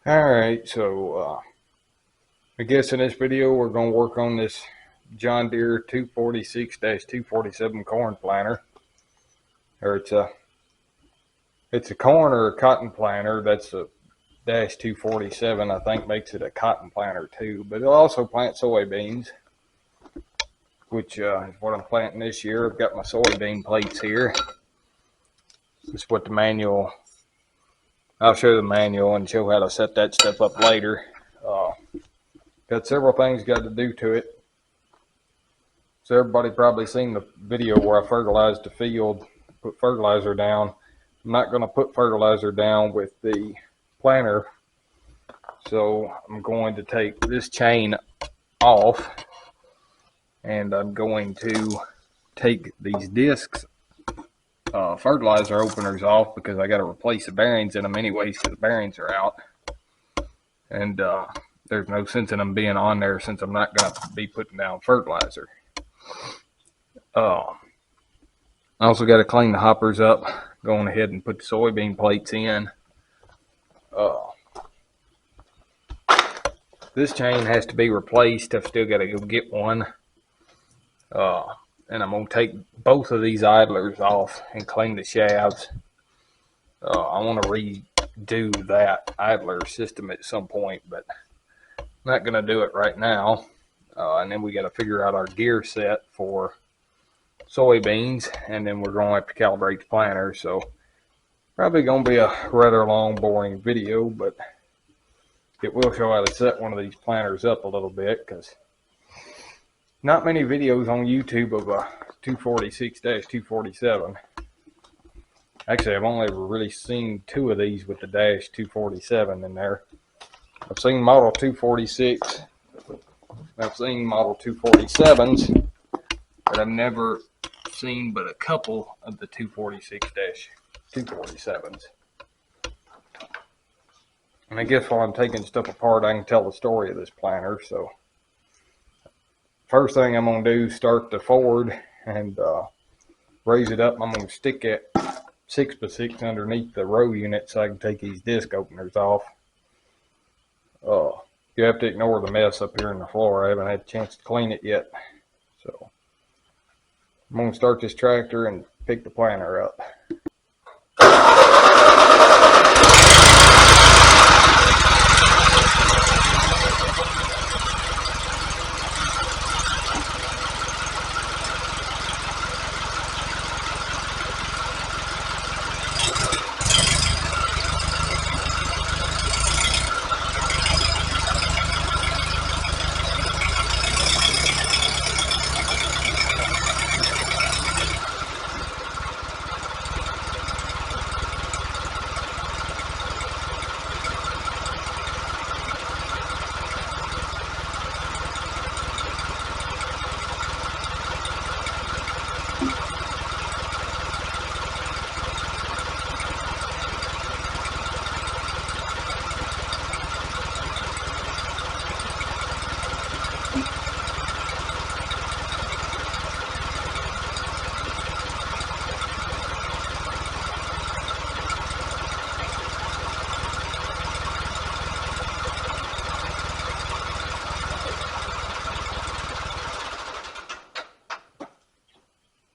Alright, so I guess in this video we're going to work on this John Deere 246-247 corn planter. Or it's a corn or a cotton planter. That's a -247, I think, makes it a cotton planter too. But it'll also plant soybeans, which is what I'm planting this year. I've got my soybean plates here. This is what the manual, I'll show the manual and show how to set that stuff up later. Got several things got to do to it. So everybody probably seen the video where I fertilized the field, put fertilizer down. I'm not going to put fertilizer down with the planter. So I'm going to take this chain off, and I'm going to take these discs, fertilizer openers off, because I got to replace the bearings in them anyways because the bearings are out. And there's no sense in them being on there since I'm not going to be putting down fertilizer. I also got to clean the hoppers up, going ahead and put the soybean plates in. This chain has to be replaced. I've still got to go get one. And I'm going to take both of these idlers off and clean the shafts. I want to redo that idler system at some point, but I'm not going to do it right now. And then we got to figure out our gear set for soybeans, and then we're going to have to calibrate the planter. So probably going to be a rather long, boring video, but it will show how to set one of these planters up a little bit, because not many videos on YouTube of a 246-247. Actually, I've only ever really seen two of these with the -247 in there. I've seen model 246. I've seen model 247s, but I've never seen but a couple of the 246-247s. And I guess while I'm taking stuff apart, I can tell the story of this planter. So first thing I'm going to do is start the forward and raise it up. I'm going to stick it 6x6 underneath the row unit so I can take these disc openers off. You have to ignore the mess up here in the floor. I haven't had a chance to clean it yet. So I'm going to start this tractor and pick the planter up.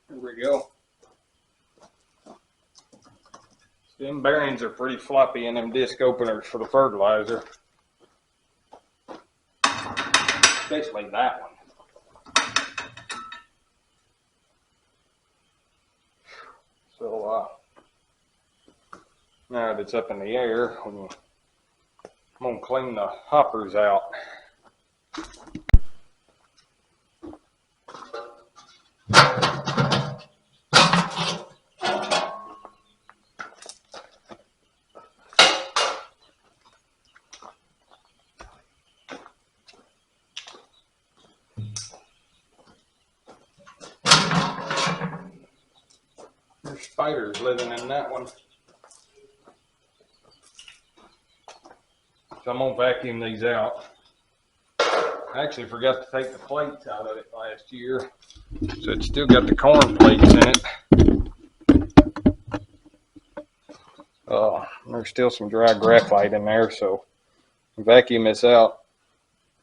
Here we go. Them bearings are pretty floppy in them disc openers for the fertilizer. Especially that one. So now that it's up in the air, I'm going to clean the hoppers out. There's spiders living in that one. So I'm going to vacuum these out. I actually forgot to take the plates out of it last year. So it's still got the corn plates in it. There's still some dry graphite in there, so vacuum this out.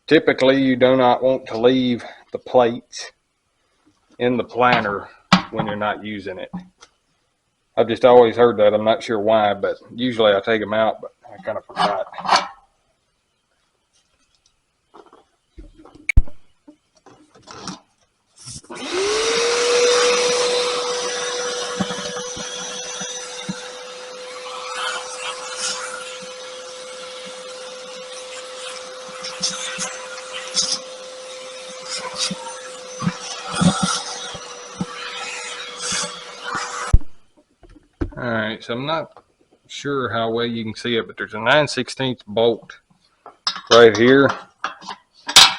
Typically, you do not want to leave the plates in the planter when you're not using it. I've just always heard that. I'm not sure why, but usually I take them out, but I kind of forgot. Alright, so I'm not sure how well you can see it, but there's a 9/16 bolt right here.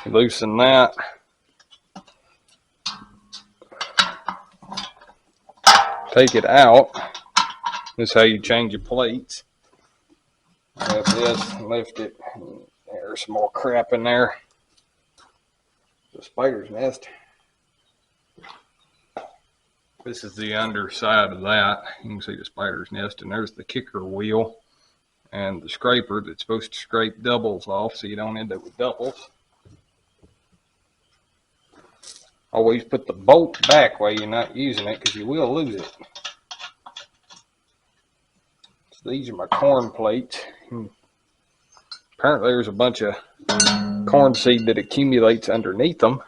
You loosen that. Take it out. This is how you change your plates. Grab this, lift it. There's some more crap in there. The spider's nest. This is the underside of that. You can see the spider's nest, and there's the kicker wheel and the scraper that's supposed to scrape doubles off so you don't end up with doubles. Always put the bolt back while you're not using it, because you will lose it. So these are my corn plates. Apparently there's a bunch of corn seed that accumulates underneath them.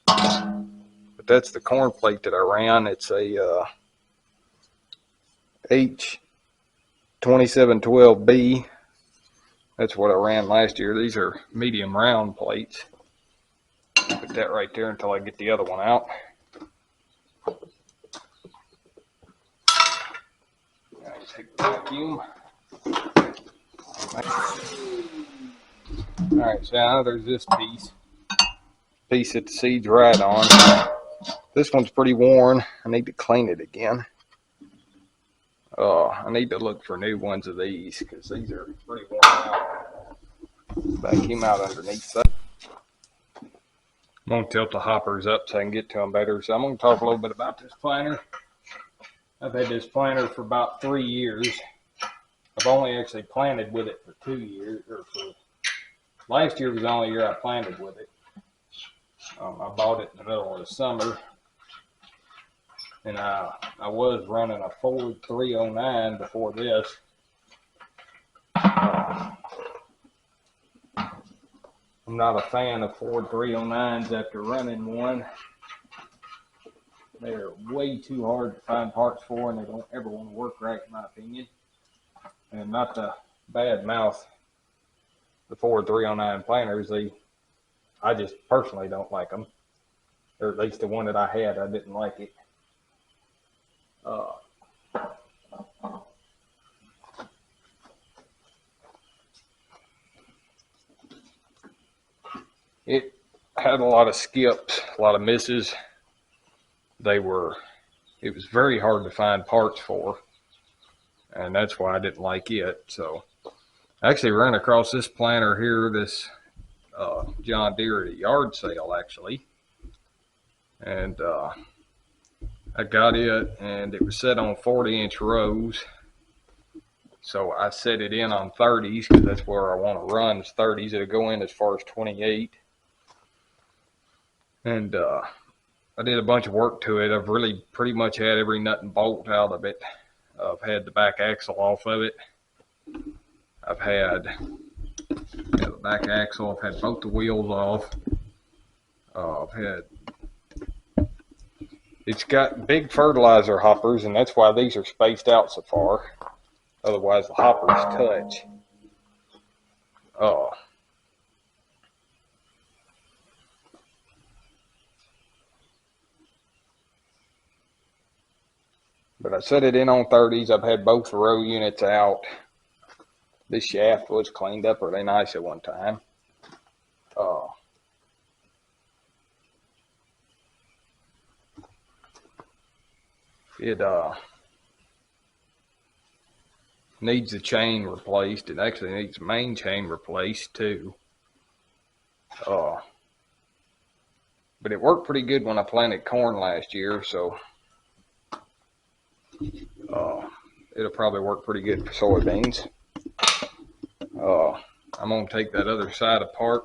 But that's the corn plate that I ran. It's a H2712B. That's what I ran last year. These are medium round plates. Put that right there until I get the other one out. Now take the vacuum. Alright, so now there's this piece that the seed's right on. This one's pretty worn. I need to clean it again. I need to look for new ones of these, because these are pretty worn out. Vacuum out underneath that. I'm going to tilt the hoppers up so I can get to them better. So I'm going to talk a little bit about this planter. I've had this planter for about 3 years. I've only actually planted with it for 2 years. Last year was the only year I planted with it. I bought it in the middle of the summer. And I was running a Ford 309 before this. I'm not a fan of Ford 309s after running one. They're way too hard to find parts for, and they don't ever want to work right, in my opinion. And not to bad mouth the Ford 309 planters, I just personally don't like them. Or at least the one that I had, I didn't like it. It had a lot of skips, a lot of misses. It was very hard to find parts for, and that's why I didn't like it. So I actually ran across this planter here, this John Deere at a yard sale actually, and I got it, and it was set on 40-inch rows. So I set it in on 30s, because that's where I want to run is 30s. It'll go in as far as 28. And I did a bunch of work to it. I've really pretty much had every nut and bolt out of it. I've had the back axle off of it. I've had the back axle. I've had both the wheels off. It's got big fertilizer hoppers, and that's why these are spaced out so far. Otherwise, the hoppers touch. But I set it in on 30s. I've had both row units out. This shaft was cleaned up really nice at one time. It needs the chain replaced. It actually needs the main chain replaced too. But it worked pretty good when I planted corn last year, so it'll probably work pretty good for soybeans. I'm going to take that other side apart,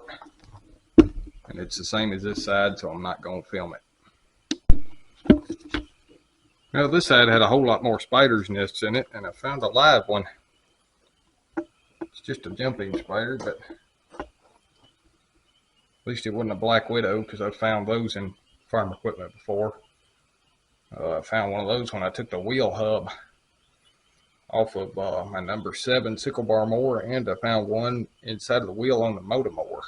and it's the same as this side, so I'm not going to film it. Now this side had a whole lot more spiders' nests in it, and I found a live one. It's just a jumping spider, but at least it wasn't a black widow, because I've found those in farm equipment before. I found one of those when I took the wheel hub off of my number 7 sickle bar mower, and I found one inside of the wheel on the motor mower.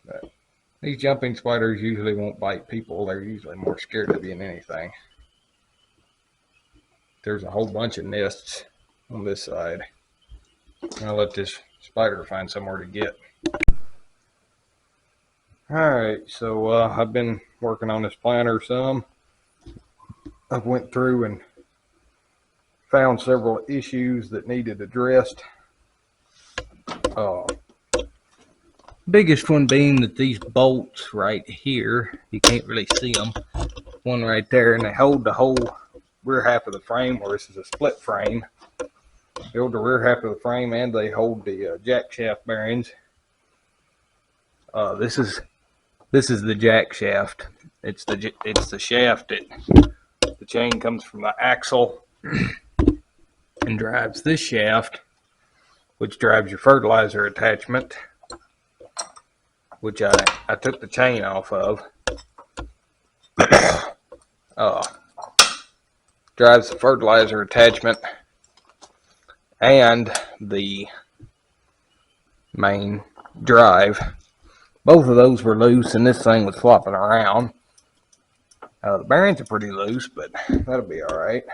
But these jumping spiders usually won't bite people. They're usually more scared of you than anything. There's a whole bunch of nests on this side. I'll let this spider find somewhere to get. Alright, so I've been working on this planter some. I went through and found several issues that needed addressed. Biggest one being that these bolts right here, you can't really see them. One right there, and they hold the whole rear half of the frame, where this is a split frame. They hold the rear half of the frame, and they hold the jack shaft bearings. This is the jack shaft. It's the shaft that the chain comes from the axle and drives this shaft, which drives your fertilizer attachment, which I took the chain off of. Drives the fertilizer attachment and the main drive. Both of those were loose, and this thing was flopping around. The bearings are pretty loose, but that'll be alright.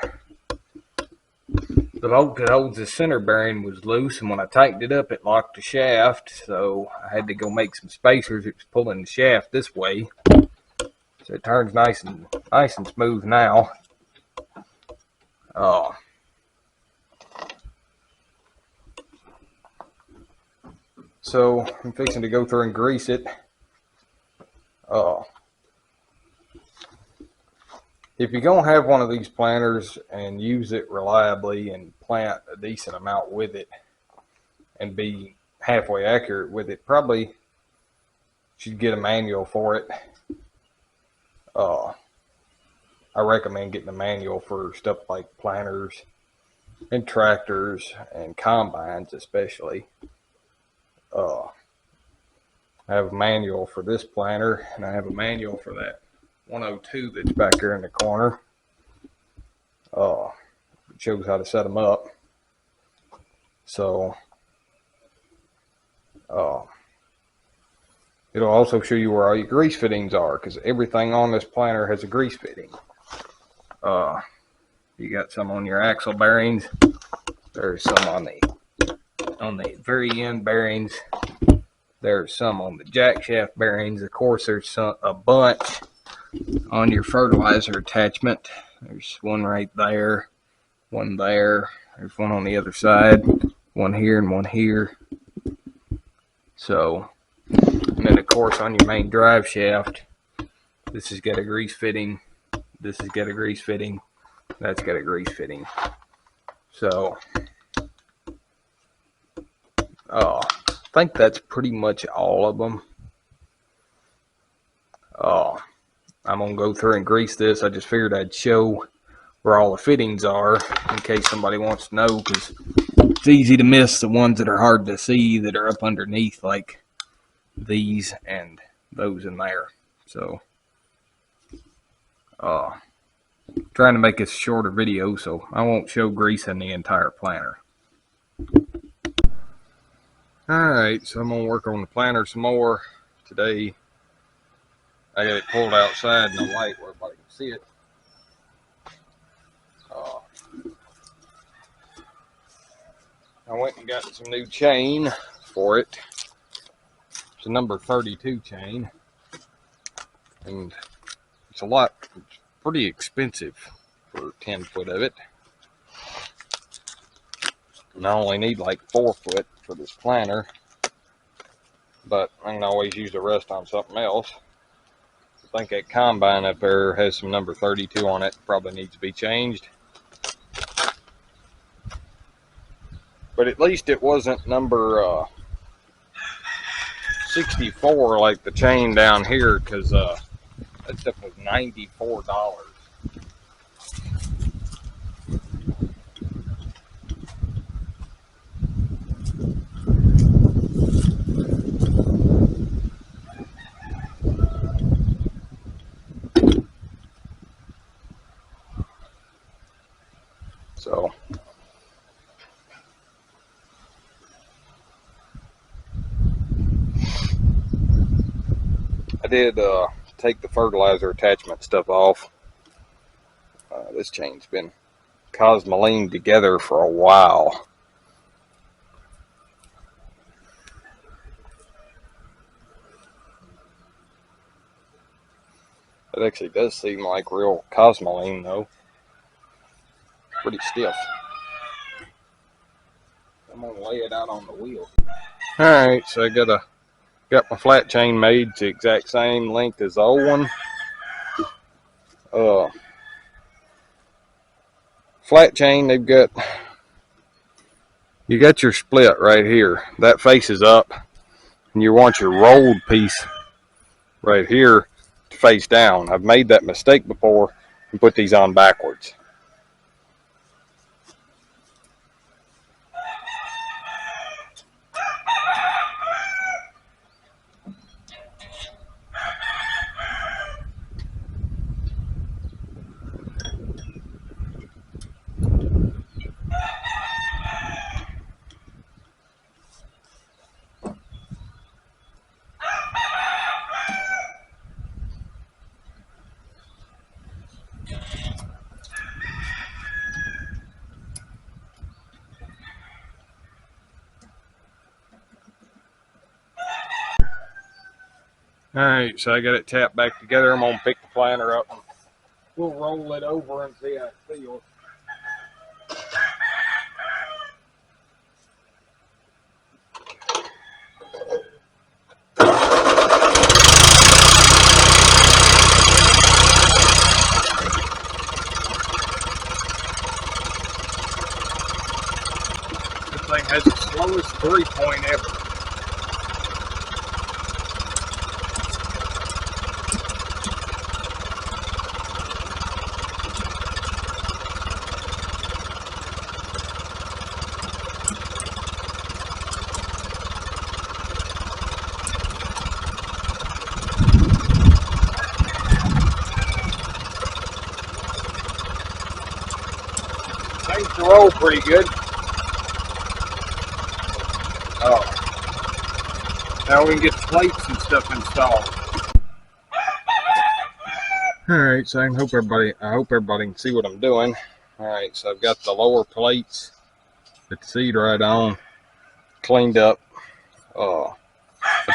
The bolt that holds the center bearing was loose, and when I tightened it up, it locked the shaft, so I had to go make some spacers. It was pulling the shaft this way, so it turns nice and smooth now. So I'm fixing to go through and grease it. If you're going to have one of these planters and use it reliably and plant a decent amount with it and be halfway accurate with it, probably should get a manual for it. I recommend getting a manual for stuff like planters and tractors and combines especially. I have a manual for this planter, and I have a manual for that 102 that's back there in the corner. It shows how to set them up. So it'll also show you where all your grease fittings are, because everything on this planter has a grease fitting. You got some on your axle bearings. There's some on the very end bearings. There's some on the jack shaft bearings. Of course, there's a bunch on your fertilizer attachment. There's one right there, one there. There's one on the other side, one here and one here. So, and then of course on your main drive shaft, this has got a grease fitting. This has got a grease fitting. That's got a grease fitting. So, I think that's pretty much all of them. I'm going to go through and grease this. I just figured I'd show where all the fittings are in case somebody wants to know, because it's easy to miss the ones that are hard to see that are up underneath, like these and those in there. So, trying to make this a shorter video, so I won't show greasing the entire planter. Alright, so I'm going to work on the planter some more today. I got it pulled outside in the light where everybody can see it. I went and got some new chain for it. It's a number 32 chain. And it's pretty expensive for 10 foot of it. And I only need like 4 foot for this planter, but I can always use the rest on something else. I think that combine up there has some number 32 on it. Probably needs to be changed. but at least it wasn't number 64 like the chain down here, because that stuff was $94. So I did take the fertilizer attachment stuff off. This chain's been cosmolined together for a while. It actually does seem like real cosmoline though. Pretty stiff. I'm gonna lay it out on the wheel. Alright, so I got my flat chain made. It's the exact same length as the old one. Flat chain, you got your split right here. That faces up, and you want your rolled piece right here to face down. I've made that mistake before and put these on backwards. Alright, so I got it tapped back together. I'm going to pick the planter up and we'll roll it over and see how it feels. This thing has the slowest 3-point ever. Seems to roll pretty good. Now we can get the plates and stuff installed. Alright, so I hope everybody can see what I'm doing. Alright, so I've got the lower plates with the seed right on, cleaned up. I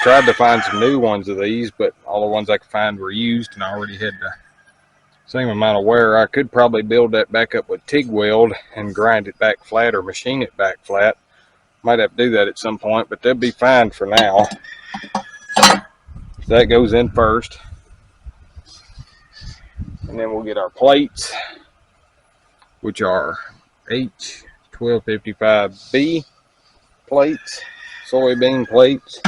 tried to find some new ones of these, but all the ones I could find were used, and I already had the same amount of wear. I could probably build that back up with TIG weld and grind it back flat or machine it back flat. Might have to do that at some point, but they'll be fine for now. That goes in first. And then we'll get our plates, which are H1255B plates, soybean plates.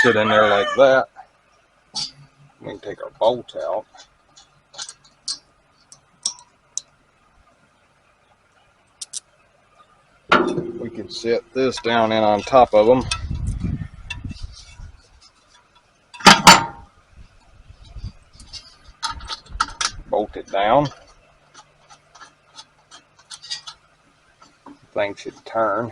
Sit in there like that. We can take our bolt out. We can set this down in on top of them. Bolt it down. Thing should turn.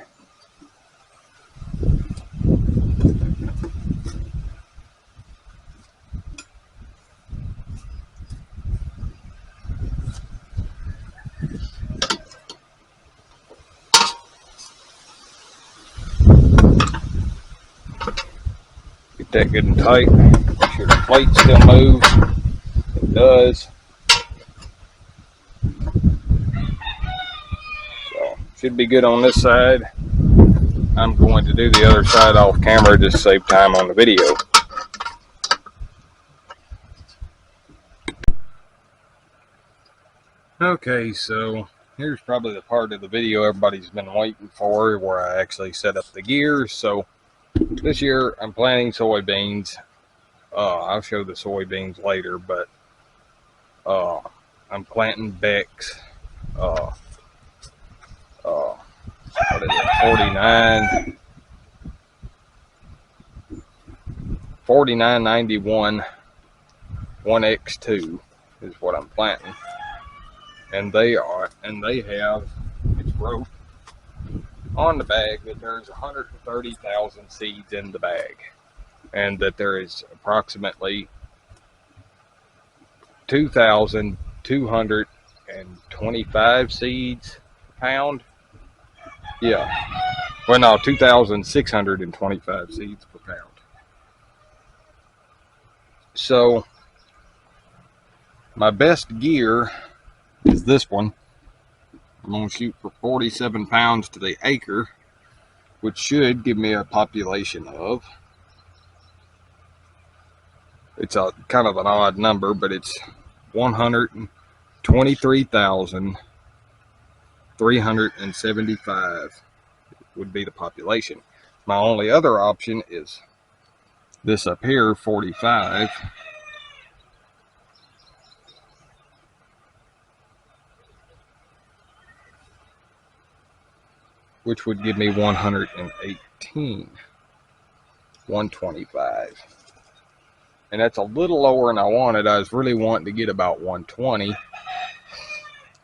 Get that good and tight. Make sure the plate still moves. It does. So should be good on this side. I'm going to do the other side off camera just to save time on the video. Okay, so Here's probably the part of the video everybody's been waiting for, where I actually set up the gears. So this year I'm planting soybeans. I'll show the soybeans later, but I'm planting Bex. What is it? 4991 1X2 is what I'm planting, and they have, it's wrote on the bag that there's 130,000 seeds in the bag, and that there is approximately 2,225 seeds per pound. Yeah, well, no, 2,625 seeds per pound. So my best gear is this one. I'm going to shoot for 47 pounds to the acre, which should give me a population of, it's a kind of an odd number, but it's 123,375 would be the population. My only other option is this up here, 45. Which would give me 118, 125. And that's a little lower than I wanted. I was really wanting to get about 120.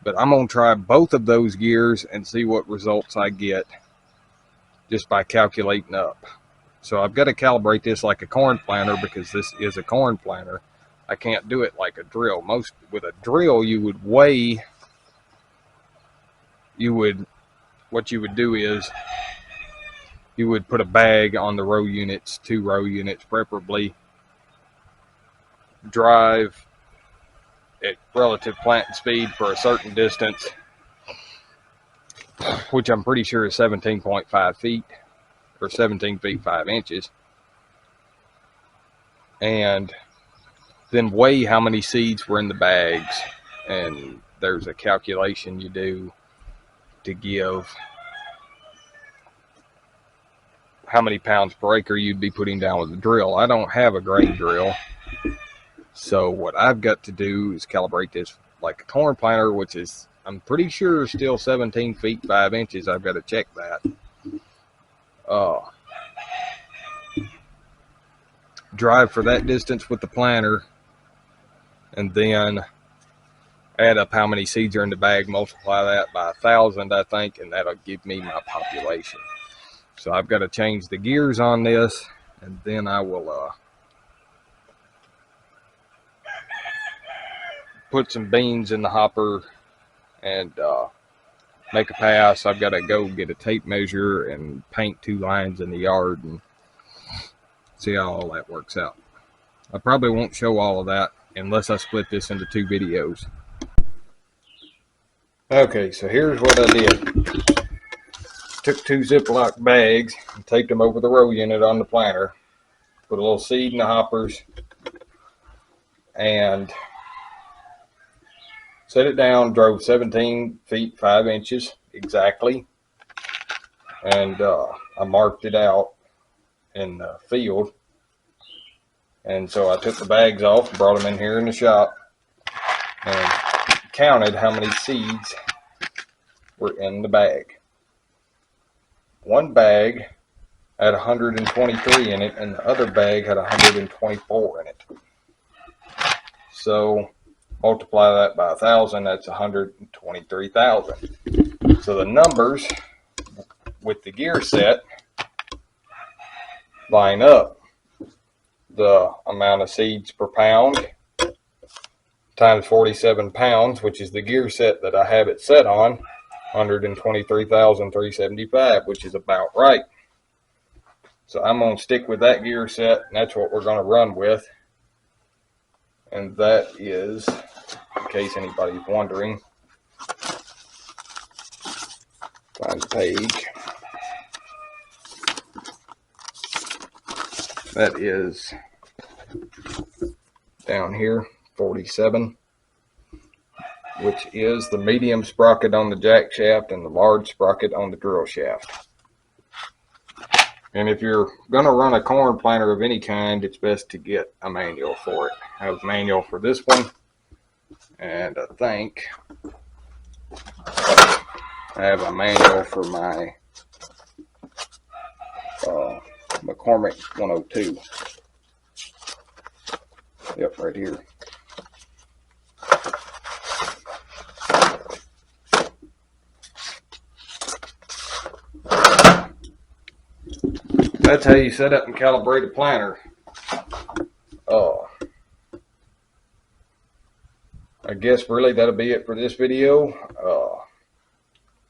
But I'm going to try both of those gears and see what results I get just by calculating up. So I've got to calibrate this like a corn planter, because this is a corn planter. I can't do it like a drill. With a drill, you would weigh, what you would do is you would put a bag on the row units, 2 row units preferably, drive at relative planting speed for a certain distance, which I'm pretty sure is 17.5 feet or 17 feet 5 inches, and then weigh how many seeds were in the bags. And there's a calculation you do to give how many pounds per acre you'd be putting down with a drill. I don't have a grain drill, so what I've got to do is calibrate this like a corn planter, which is, I'm pretty sure, still 17 feet 5 inches. I've got to check that. Drive for that distance with the planter, and then add up how many seeds are in the bag, multiply that by 1,000, I think, and that'll give me my population. So I've got to change the gears on this, and then I will put some beans in the hopper and make a pass. I've got to go get a tape measure and paint 2 lines in the yard and see how all that works out. I probably won't show all of that unless I split this into 2 videos. Okay, so here's what I did. Took 2 Ziploc bags and taped them over the row unit on the planter. Put a little seed in the hoppers and set it down. Drove 17 feet 5 inches exactly, and I marked it out in the field. And so I took the bags off, brought them in here in the shop, and counted how many seeds were in the bag. One bag had 123 in it, and the other bag had 124 in it. So multiply that by 1,000, that's 123,000. So the numbers with the gear set line up. The amount of seeds per pound times 47 pounds, which is the gear set that I have it set on, 123,375, which is about right. So I'm going to stick with that gear set, and that's what we're going to run with. And that is, in case anybody's wondering, find the page. That is down here, 47. which is the medium sprocket on the jack shaft and the large sprocket on the drill shaft. And if you're going to run a corn planter of any kind, it's best to get a manual for it. I have a manual for this one, and I think I have a manual for my McCormick 102. Yep, right here. That's how you set up and calibrate a planter. I guess really that'll be it for this video.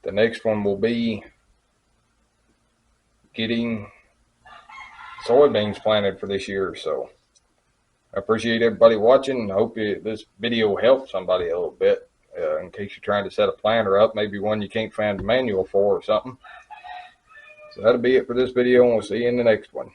The next one will be getting soybeans planted for this year. So I appreciate everybody watching. I hope this video helped somebody a little bit, in case you're trying to set a planter up, maybe one you can't find a manual for or something. So that'll be it for this video, and we'll see you in the next one.